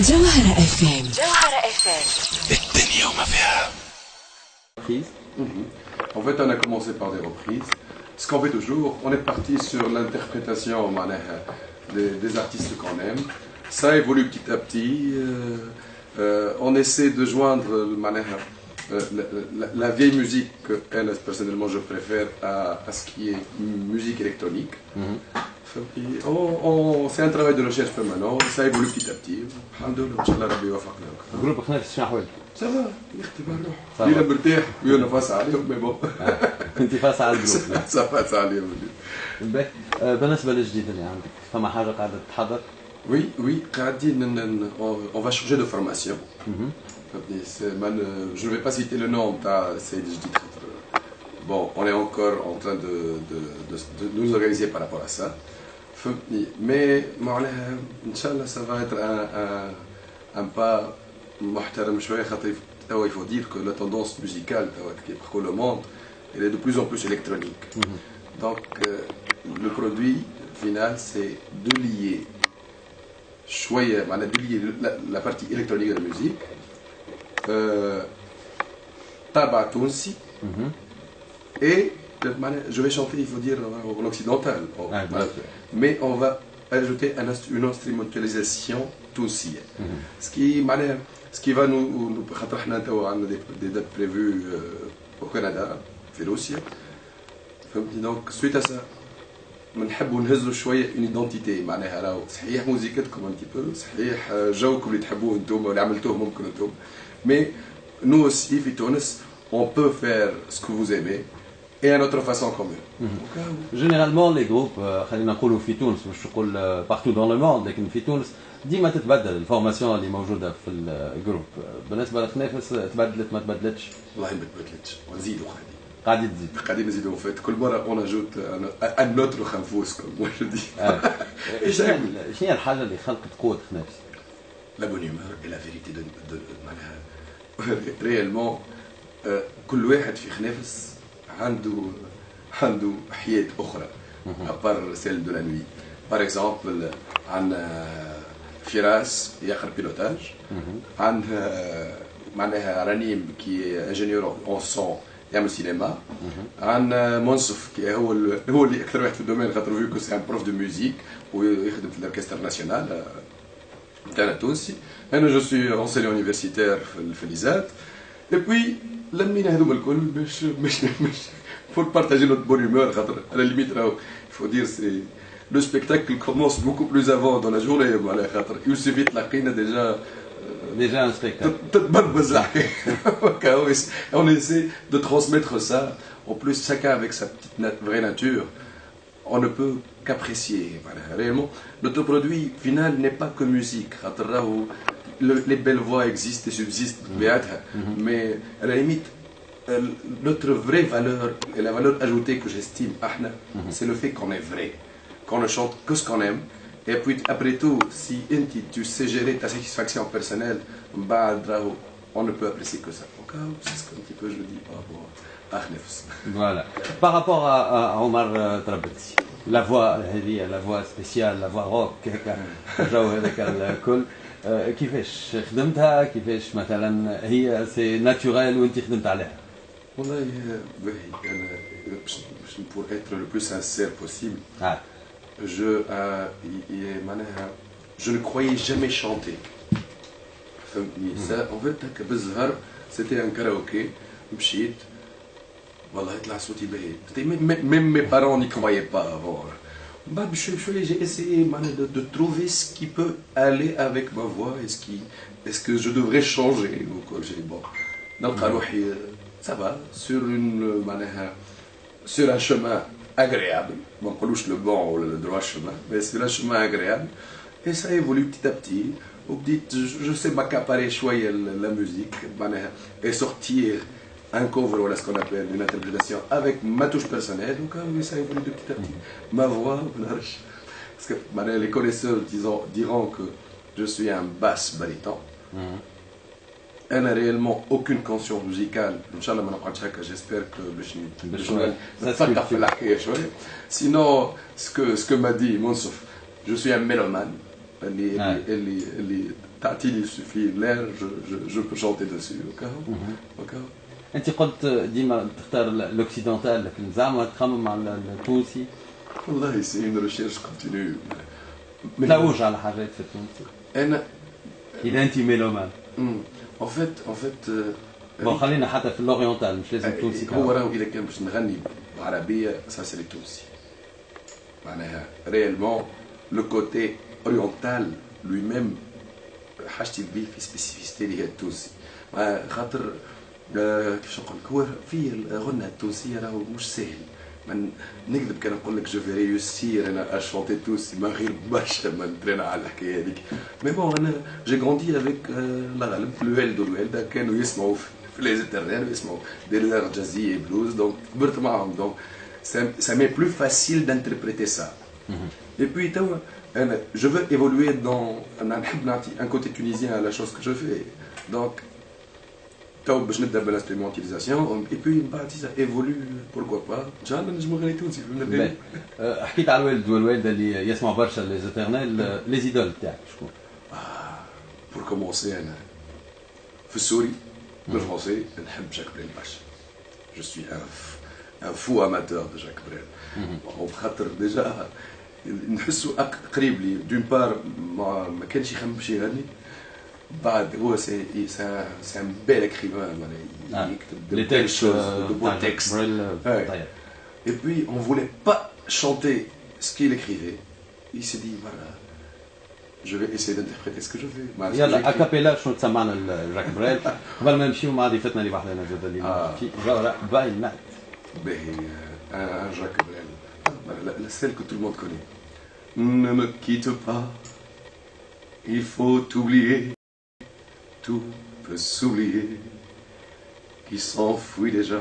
جوهرة اف ام. جوهرة اف ام. الدنيا وما فيها. En fait, on a commencé par des reprises. Ce qu'on fait toujours, on est parti sur l'interprétation des artistes qu'on aime. Ça évolue petit à petit. On essaie de joindre la vieille musique que, elle, personnellement, je préfère à ce qui est musique électronique. C'est un travail de recherche permanent. Ça évolue petit à petit. Alhamdoulilah, Inch'Allah, Rabbi يوفقنا. جروب خنافس شنو احوالك؟ سافا يختي بالروح لينا مرتاح ويانا فاس عليهم مي بون انت فاس على الجروب. فاس عليهم. باهي بالنسبه للجديد اللي عندك فما حاجه قاعده تتحضر؟ Oui, قاعدين on va changer de formation. Je ne vais pas citer le nom تاع السيد الجديد. Bon, on est encore en train de nous organiser par rapport à ça. Mais Inch'Allah, ça va être un pas محترم شوية خاطر il faut dire que la tendance musicale qui parcourt le monde, elle est de plus en plus électronique. Donc le produit final c'est de lier la partie électronique de la musique Taba Tounsi et je vais chanter, il faut dire, en occidental. Mais on va ajouter une instrumentalisation toussienne. Ce qui va nous des dates prévues au Canada, في روسيا. Donc suite à ça, نحبوا نهزوا شويه une identité معناها راهو صحيح موزيكتكم un petit peu صحيح جوكم اللي تحبوه انتم واللي عملتوه ممكن انتم. Mais nous aussi في تونس on peut faire ce que vous aimez et à notre façon commune. جينيرالمون لي جروب خلينا نقولوا في تونس مش نقول بارتو دون لو موند لكن في تونس ديما تتبدل الفورماسيون اللي موجوده في الجروب. بالنسبه لخنافس تبدلت ما تبدلتش؟ والله ما تبدلتش ونزيدوا قاعدين تزيد قاعدين نزيدوا فات كل مره اون اجوت ان اوتر خنفوس كوم جو دي. شنو هي الحاجه اللي خلقت قوه خنافس؟ لا بون هيومور اي لا فيريتي دو معناها ريالمون كل واحد في خنافس عنده حياة أخرى أبار سيل دو لا نوي. باغ اكزومبل عندنا فراس يقرا بيلوتاج، عندنا معناها رنيم كي انجينيور اون سون يعمل سينما، عندنا منصف كي هو اللي أكثر واحد في الدومين خاطر فيو كو سي ان بروف دو ميوزيك ويخدم في الأوركستر ناسيونال تاعنا التونسي. أنا جو سوي انسينيون يونيفرسيتير في الإزاد. Et puis, لمينا هذوما الكل باش pour partager notre bonne humeur. À la limite, il faut dire c'est le spectacle commence beaucoup plus avant dans la journée. Il suffit de la qina déjà un spectacle. On essaie de transmettre ça. En plus, chacun avec sa petite vraie nature. On ne peut qu'apprécier. Réellement, notre produit final n'est pas que musique. Les belles voix existent et subsistent, mais à la limite, notre vraie valeur et la valeur ajoutée que j'estime, c'est le fait qu'on est vrai, qu'on ne chante que ce qu'on aime. Et puis après tout, si tu sais gérer ta satisfaction personnelle, on ne peut apprécier que ça. Donc c'est ce qu'un petit peu je dis par rapport à Khnefs. Voilà. Par rapport à Omar Trabelsi, la voix spéciale, la voix rock, كيفاش خدمتها؟ كيفاش مثلا هي سي ناتوريل وانت خدمت عليها؟ والله باهي انا pour être le plus sincère possible, معناها je ne croyais jamais chanter. فهمتني؟ en fait بالزهر c'était un karaoké مشيت والله يطلع صوتي باهي. Même mes parents n'y croyaient pas avant. J'ai essayé de trouver ce qui peut aller avec ma voix. Est-ce que je devrais changer? J'ai dit bon, ça va, sur un chemin agréable. Bon, pas le bon ou le droit chemin, mais sur un chemin agréable. Et ça évolue petit à petit. Je sais m'accaparer la musique et sortir un cover ou ce qu'on appelle une interprétation avec ma touche personnelle. Donc ça évolue de petit à petit. Ma voix, parce que les connaisseurs diront que je suis un basse baryton. Elle n'a réellement aucune conscience musicale. Inch'Allah, j'espère que sinon, ce que m'a dit Monsouf, je suis un mélomane. اللي تعطيني في لير جو بو شونتي دوسو اوكا. انت قلت ديما تختار الاوكسيدونتال لكن زعما تخمم مع التونسي؟ والله سي اون ريشيرش كونتينيو. تلوج على حاجات في التونسي؟ انا اذا انت ميلومان. ان فيت بون خلينا حتى في الاورينتال مش لازم تونسي. هو راهو اذا كان باش نغني بعربيه ساسري تونسي معناها ريالمون لو كوتي اورينتال لوي ميم حاجتي بيه في سبيسيفيستي اللي هي التونسي خاطر كيفاش نقول لك هو في الغنه التونسيه راهو مش سهل. من نكذب كان نقول لك جو في ريوسير انا اشونتي تونسي ما غير برشا ما ندرينا على الحكايه هذيك. مي بون انا جي غوندي افيك الله غالب الوالد والوالده كانوا يسمعوا في لي زيترنال يسمعوا دي لير جازيه بلوز دونك كبرت معاهم دونك ça m'est plus facile d'interpréter ça. Et puis أنا je veux évoluer dans أنا نحب نعطي un côté tunisien à la chose que je fais. Donc باش نبدا بالانسترومونتاليزاسيون اي بي من بعد سا ايفولو بوركوا با ان شاء الله نجمو نغني تونسي فهمنا. حكيت على الوالد والوالده اللي يسمعوا برشا لي زيترنال لي زيدول تاعك شكون؟ بور كومونسي انا في السوري بالفرنسي نحب جاك بريل برشا. جو سوي ان فو اماتور دو جاك بريل خاطر ديجا نحسو قريب لي دون بار ما كانش يخمم شي يغني بعد هو سي ان بيل écrivain معناها يكتب لي تيكست دو بو تيكست. Et puis on voulait pas chanter ce qu'il écrivait. Il s'est dit voilà je vais essayer d'interpréter ce que je fais. يلا اكابيلا شنو تسمعنا جاك بريل قبل ما نمشيو مع ضيفتنا اللي بحثنا زاد اللي في جوهره باينات. باهي جاك بريل la celle que tout le monde connaît. Ne me quitte pas, il faut oublier, tout peut s'oublier, qui s'enfuit déjà,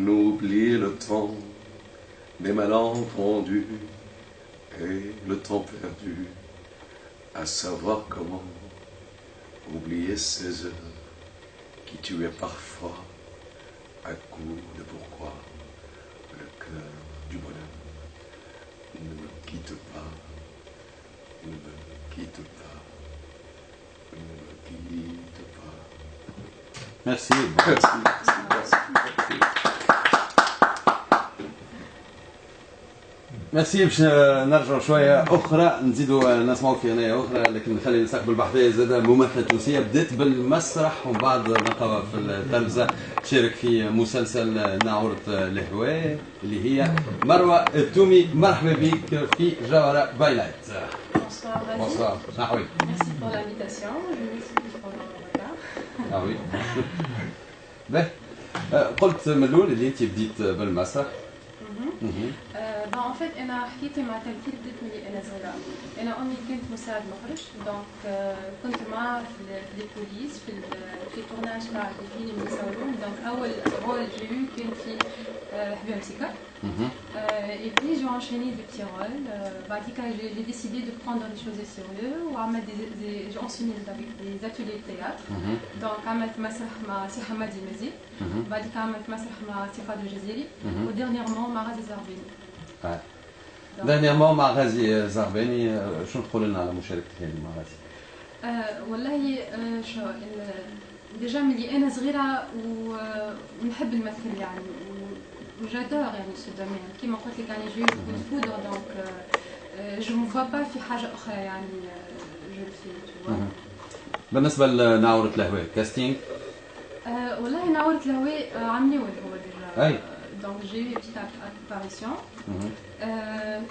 n'oublier le temps des malentendus et le temps perdu, à savoir comment oublier ces heures qui tuaient parfois à coup de pourquoi le cœur du bonheur. Ne me quitte pas, ne me quitte pas, ne me quitte pas. Merci. ميرسي. باش نرجعوا شويه اخرى نزيدوا نسمعوا في اغنيه اخرى لكن نخلي نستقبل بحثيه زاد ممثله تونسيه بدات بالمسرح ومن بعد نلقاها في التلفزه تشارك في مسلسل ناعورة الهواء اللي هي مروه التومي. مرحبا بك في جوهره بايلايت. Bonsoir. Ah oui. Merci pour l'invitation. Je m'excuse pour le retard. Ah oui. قلت من الاول اللي انت بديت بالمسرح. En fait أنا حكيتي مع تمثيل بديت ملي أنا صغيرة. أنا أمي كنت مساعد مخرج دونك كنت معاه في لي بوليس في تورناج تاع لي فيلم اللي صورون دونك أول رول جيو كان في حبيبة سيكا. Et puis j'ai enchaîné des petits rôles. J'ai décidé de prendre les choses au sérieux. J'ai enseigné avec des ateliers de théâtre. Donc عملت مسرح مع سي حمادي مزي. بعد كده عملت مسرح مع سي خالد الجزيري. وديرنييرمون مع غازي زربيني. دانييرمون مع غازي زرباني شنو تقول لنا على مشاركتك هذه مع غازي؟ والله شو ديجا ملي انا صغيره ونحب نمثل يعني وجادور يعني سو دومين كيما قلت لك يعني جو كود فودر دونك جو مو فوا با في حاجه اخرى يعني جو في. بالنسبه لناعورة الهواء كاستينغ؟ والله ناعورة الهواء عملوه هو ديجا. اي Donc j'ai eu une petite apparition.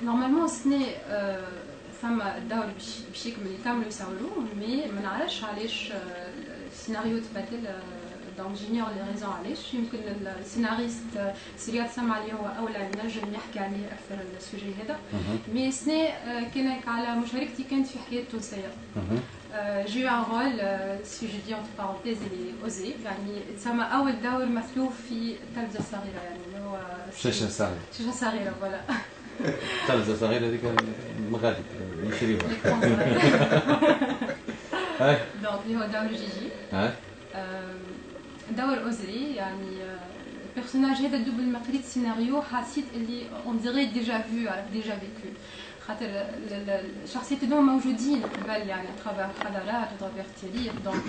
Normalement ce n'est فما الدور باش يكمل يكملوا يساولوا مي ما نعرفش علاش السيناريو تبدل دونك جينيور لي ريزون علاش يمكن السيناريست سريات سمع اللي هو اولى ينجم يحكي عليه اكثر السوجي هذا مي سني كان على مشاركتي كانت في حكايه تونسيه. J'ai eu un rôle, si je dis entre parenthèses, il est osé. يعني تسمى أول دور مثلوف في التلفزة الصغيرة يعني اللي هو شاشة صغيرة. شاشة صغيرة فوالا. التلفزة الصغيرة هذيك المغادي نشريوها. دونك اللي هو دور جيجي. دور اوزي يعني البيرسوناج هذا دوبل ما قريت السيناريو حسيت اللي اون ديري ديجا فيو ديجا فيكو خاطر الشخصيات هذوما موجودين قبل يعني ترافيغ حضارات وترافيغ التاريخ دونك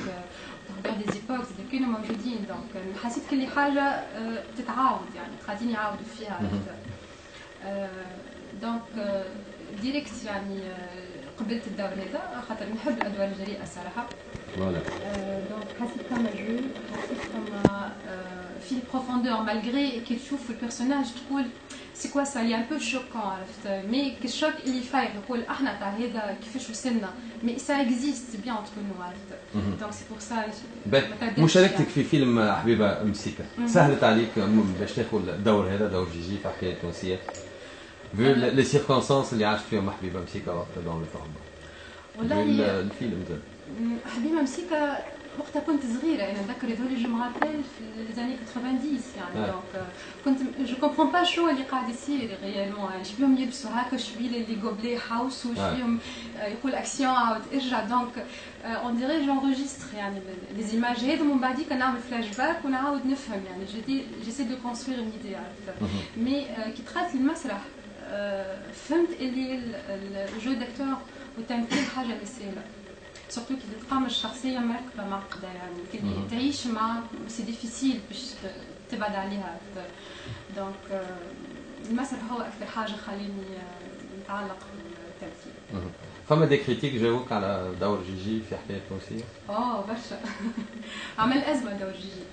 ترافيغ دي زيبوك كانوا موجودين دونك حسيت كل حاجه تتعاود يعني قاعدين يعاودوا فيها عرفت دونك ديريكت يعني قبلت الدور هذا خاطر نحب الادوار الجريئه الصراحه فوالا دونك حسيت كما جو حسيت كما في بروفوندور مالغري كي تشوف البيرسوناج تقول سي كوا سا لي ان بو شوكون عرفت مي كالشوك اللي فايق يقول احنا تاع هذا كيفاش وصلنا مي سا اكزيست بيان انتر نو عرفت دونك سي بور سا مشاركتك في فيلم حبيبه مسيكه سهلت عليك باش تاخذ الدور هذا دور جيجي في حكايه تونسيه vu les circonstances اللي عاشت فيهم حبيبه مسيكه وقتها دون الفيلم والله الفيلم ده حبيبه مسيكه وقتها كنت صغيره انا نذكر هذول جو مابيل في لي زاني 90 يعني دونك كنت جو كومبرون با شو اللي قاعد يصير ريالمون يعني شبيهم يلبسوا هكا شبيل اللي غوبلي هاوس وشبيهم يقول اكسيون عاود ارجع دونك اون ديري جونجستر يعني لي زيماج هذو من بعديك نعمل فلاش باك ونعاود نفهم يعني جيسي دو كونستروير اون ايدي عرفت مي كي دخلت المسرح فهمت اللي الجو داكتور والتمثيل حاجه مسيله سورتو كي تلقى الشخصيه مركبه معقده يعني كي تعيش مع سي ديفيسيل باش تبعد عليها دونك المسرح هو اكثر حاجه خليني نتعلق بالتمثيل فما دي كريتيك جاوك على دور جيجي في حكايه تونسيه؟ برشا عمل ازمه دور جيجي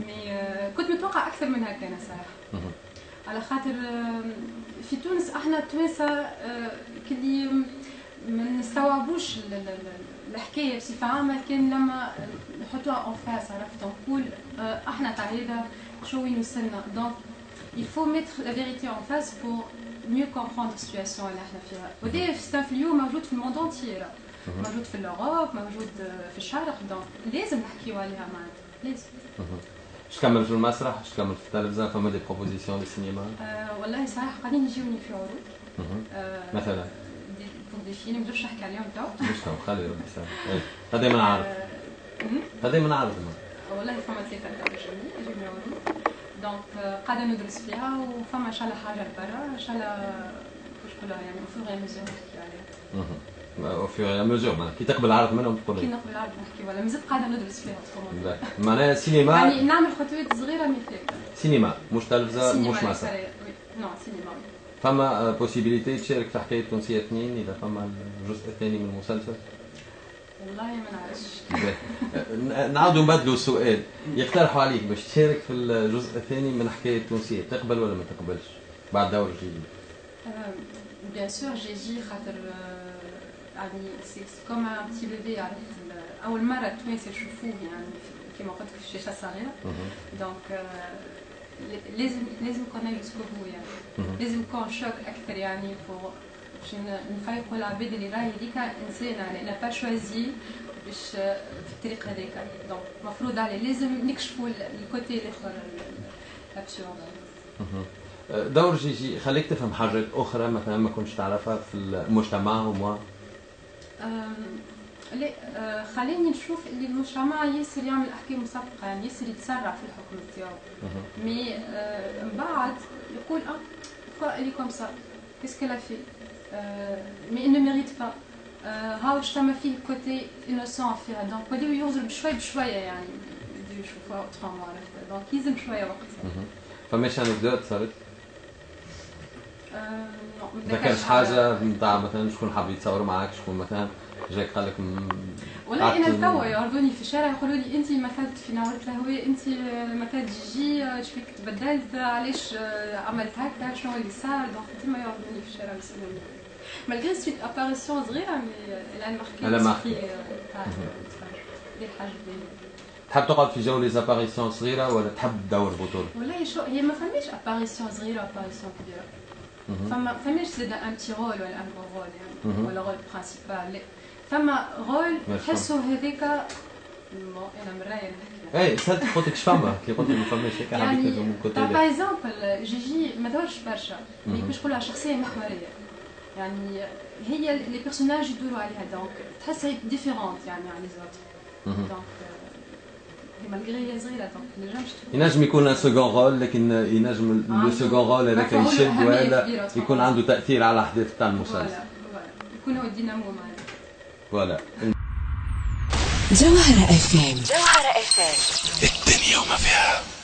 مي كنت متوقع اكثر من هكا انا صراحه على خاطر في تونس احنا التوانسه كلي ما نستوعبوش الحكايه بصفه عامه كان لما نحطوها اون فاس عرفت نقول احنا تاع هذا شو وين وصلنا دونك il faut mettre la vérité en face pour mieux comprendre la situation اللي احنا فيها وده ستانفليو موجود في الموند انتيير موجود في الاوروب موجود في الشرق دونك لازم نحكيو عليها معناتها لازم باش تكمل في المسرح باش تكمل في التلفزه فما دي بروبوزيسيون للسينما والله صراحه قاعدين يجيوني في عروض مثلا بوغ دي فيلم مش نحكي عليهم تو مش تو خلي ربي يسامحك هذا ما نعرف هذا ما نعرف والله فما ثلاثه دور يجيوني عروض دونك قاعده ندرس فيها وفما ان شاء الله حاجه لبرا ان شاء الله واش نقولها يعني فوغ ميزور نحكي عليها وفي مزور كي تقبل عرض منهم تقول كي نقبل عرض نحكي ولا مازلت قاعده ندرس فيها اصلا معناها سينما يعني نعمل خطوات صغيره مثل سينما مش تلفزه مش مسرح نو سينما فما بوسيبيليتي تشارك في حكايه تونسيه 2 اذا فما الجزء الثاني من المسلسل والله ما نعرفش نعاودوا نبدلوا السؤال يقترحوا عليك باش تشارك في الجزء الثاني من حكايه تونسيه تقبل ولا ما تقبلش بعد دور جديد بيان سور جيجي خاطر يعني سي كوم ان بتي بيبي عرفت اول مره التوانسه يشوفوه يعني كيما قلت في الشاشه الصغيره دونك لازم كنا يسكبوا يعني لازم يكون شوك اكثر يعني بور باش نفيقوا العباد اللي راهي هذيك انسانه لان با شوازي باش في الطريق هذاك دونك المفروض عليه لازم نكشفوا الكوتي الاخر الابسورد دور جيجي خليك تفهم حاجات اخرى مثلا ما كنتش تعرفها في المجتمع وما لا خليني نشوف اللي المجتمع ياسر يعمل احكام مسبقه يعني ياسر يتسرع في الحكم تاعو مي من بعد يقول pourquoi elle est comme ça qu'est-ce qu'elle a fait mais il ne mérite pas هاو اجتمع فيه كوتي انوسون فيها دونك بداو يغزر بشوي بشويه يعني بداو يشوفوها اوترومون عرفت دونك يلزم شويه وقت فماش انكدوت صارت؟ ما ذكرش حاجه نتاع مثلا شكون حاب يتصور معاك شكون مثلا جاك قال لك والله انا توا يعرضوني في الشارع يقولوا لي انت مثلت في نوره الهويه انت مثلت جيجي شبيك تبدلت علاش عملت هكا شنو اللي صار دونك ديما يعرضوني في الشارع يسالوني مالغري سويت اباريسيون صغيره مي الان ماركي حاجه تحب تقعد في جو لي زاباريسيون صغيره ولا تحب تدور بطوله؟ والله شو هي ما فماش اباريسيون صغيره واباريسيون كبيره فما فماش زاد ان بتي رول ولا ان غرو رول يعني ولا رول برينسيبال لا فما رول تحسوا هذاك انا مرايه نحكي اي سالت خوتك شفما كي قلت ما فماش هيك حبيت من كوتي باغ اكزومبل جيجي ما دورش برشا مي باش نقولها شخصيه محوريه يعني هي لي بيرسوناج يدوروا عليها دونك تحسها ديفيرونت يعني عن لي زوتر دونك مالغري هي صغيره دونك ما نجمش ينجم يكون سكون رول، لكن ينجم لو سكون رول هذاك يشد ولا يكون عنده تاثير على الاحداث تاع المسلسل. يكون هو الدينامو معنا. فوالا. جوهرة FM الدنيا وما فيها.